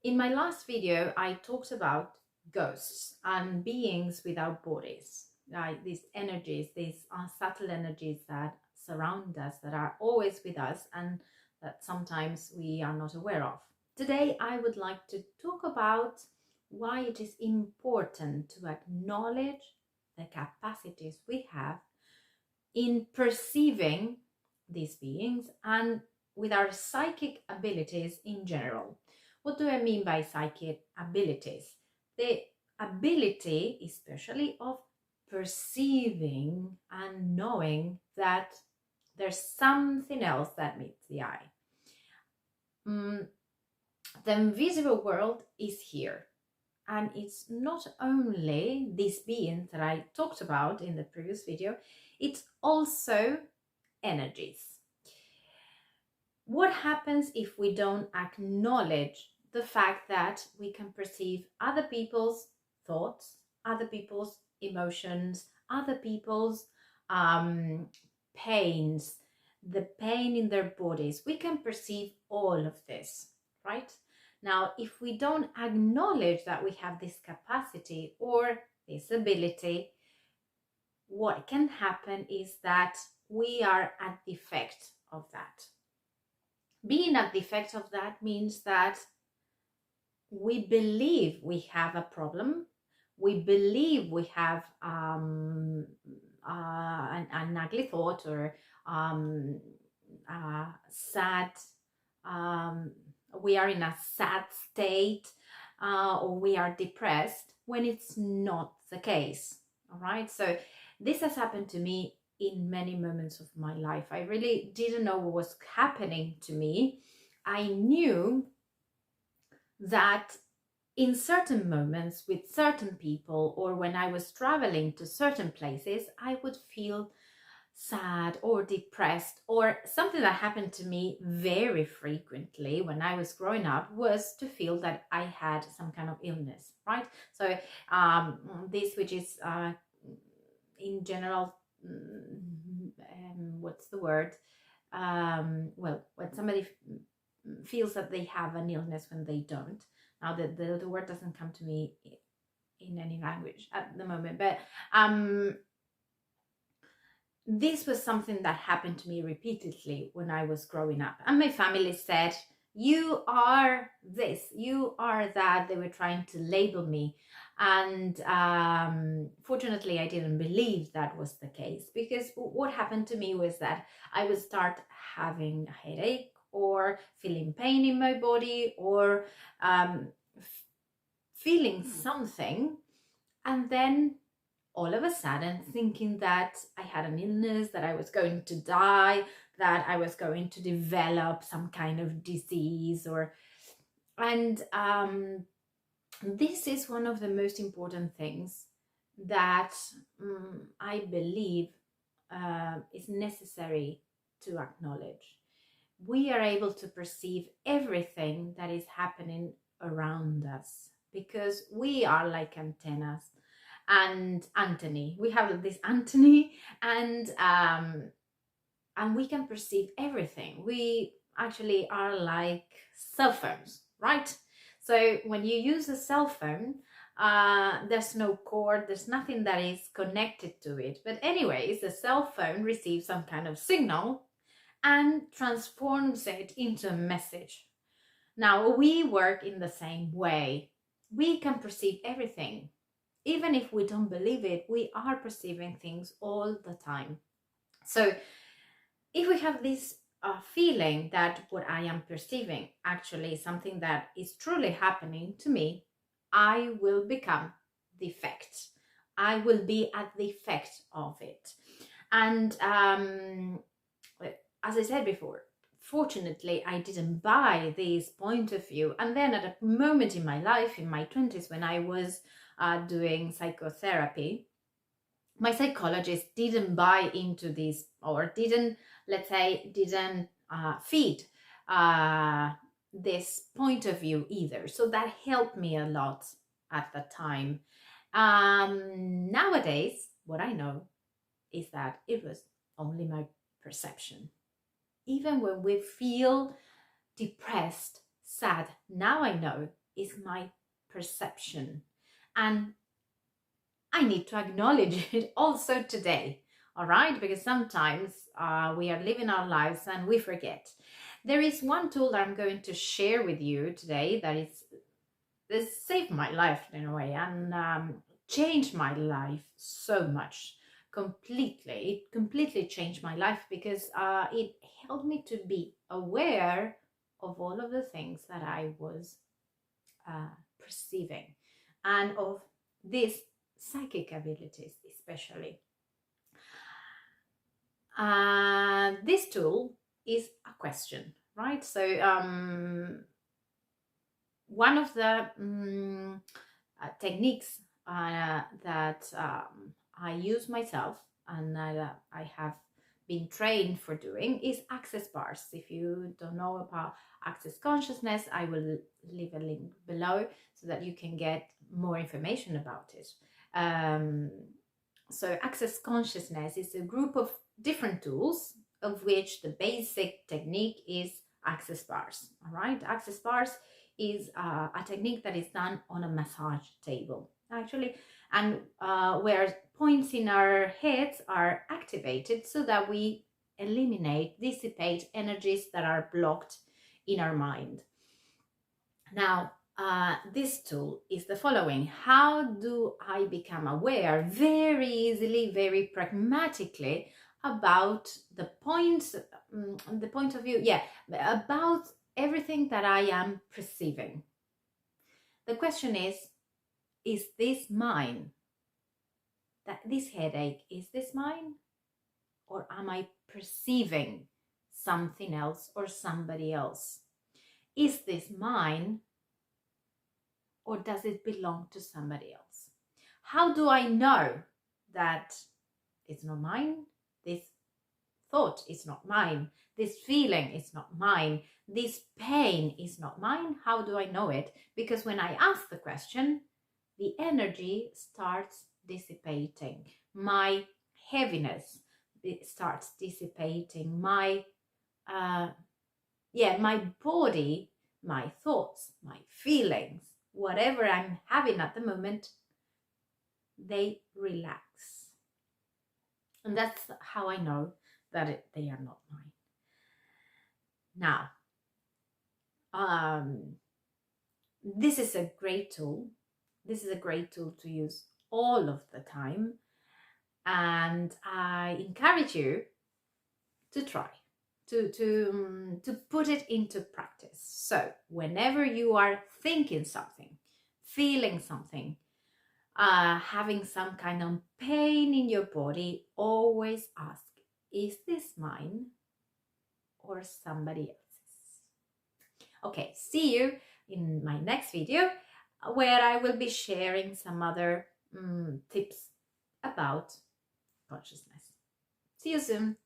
In my last video, I talked about ghosts and beings without bodies, like these energies, these subtle energies that surround us, that are always with us, and that sometimes we are not aware of. Today, I would like to talk about why it is important to acknowledge the capacities we have in perceiving these beings and with our psychic abilities in general. What do I mean by psychic abilities? The ability, especially of perceiving and knowing that there's something else that meets the eye. Mm, the invisible world is here. And it's not only these beings that I talked about in the previous video, it's also energies. What happens if we don't acknowledge the fact that we can perceive other people's thoughts, other people's emotions, other people's pains, the pain in their bodies? We can perceive all of this, right? Now, if we don't acknowledge that we have this capacity or this ability, what can happen is that we are at the effect of that. Being at the effect of that means that we believe we have a problem, we believe we have an ugly thought or sad, we are in a sad state, or we are depressed, when it's not the case. All right, so this has happened to me in many moments of my life. I really didn't know what was happening to me. I knew that in certain moments with certain people, or when I was traveling to certain places, I would feel sad or depressed. Or something that happened to me very frequently when I was growing up was to feel that I had some kind of illness, right? So this, which is in general, what's the word? Well, when somebody feels that they have an illness when they don't. Now, the word doesn't come to me in any language at the moment, but this was something that happened to me repeatedly when I was growing up. And my family said, you are this, you are that. They were trying to label me. And fortunately, I didn't believe that was the case, because what happened to me was that I would start having a headache or feeling pain in my body, or feeling something, and then all of a sudden thinking that I had an illness, that I was going to die, that I was going to develop some kind of disease, and this is one of the most important things that I believe is necessary to acknowledge. We are able to perceive everything that is happening around us because we are like antennas and antennae. We have this antennae, and we can perceive everything. We actually are like cell phones, right? So when you use a cell phone, there's no cord, there's nothing that is connected to it. But anyways, the cell phone receives some kind of signal and transforms it into a message. Now, we work in the same way. We can perceive everything. Even if we don't believe it, we are perceiving things all the time. So if we have this feeling that what I am perceiving actually is something that is truly happening to me, I will become the effect. I will be at the effect of it. And as I said before, fortunately, I didn't buy this point of view. And then at a moment in my life, in my 20s, when I was doing psychotherapy, my psychologist didn't buy into this, or didn't, let's say, didn't feed this point of view either. So that helped me a lot at the time. Nowadays, what I know is that it was only my perception. Even when we feel depressed, sad, now I know is my perception. And I need to acknowledge it also today, all right? Because sometimes we are living our lives and we forget. There is one tool that I'm going to share with you today that saved my life in a way and changed my life so much. It completely changed my life because it helped me to be aware of all of the things that I was perceiving and of these psychic abilities, especially. This tool is a question, right? So, one of the techniques that I use myself and I have been trained for doing is access bars. If you don't know about access consciousness, I will leave a link below so that you can get more information about it. So access consciousness is a group of different tools, of which the basic technique is access bars. All right, access bars is a technique that is done on a massage table, actually, and where points in our heads are activated so that we eliminate, dissipate energies that are blocked in our mind. Now, this tool is the following. How do I become aware very easily, very pragmatically about the point of view, about everything that I am perceiving? The question is this mine? That this headache, is this mine? Or am I perceiving something else or somebody else? Is this mine? Or does it belong to somebody else? How do I know that it's not mine? This thought is not mine. This feeling is not mine. This pain is not mine. How do I know it? Because when I ask the question, the energy starts dissipating. My heaviness, it starts dissipating. My body, my thoughts, my feelings, whatever I'm having at the moment, they relax. And that's how I know that they are not mine. Now, this is a great tool. This is a great tool to use all of the time. And I encourage you to try to put it into practice. So whenever you are thinking something, feeling something, having some kind of pain in your body, always ask, is this mine or somebody else's? Okay, see you in my next video where I will be sharing some other tips about consciousness. See you soon.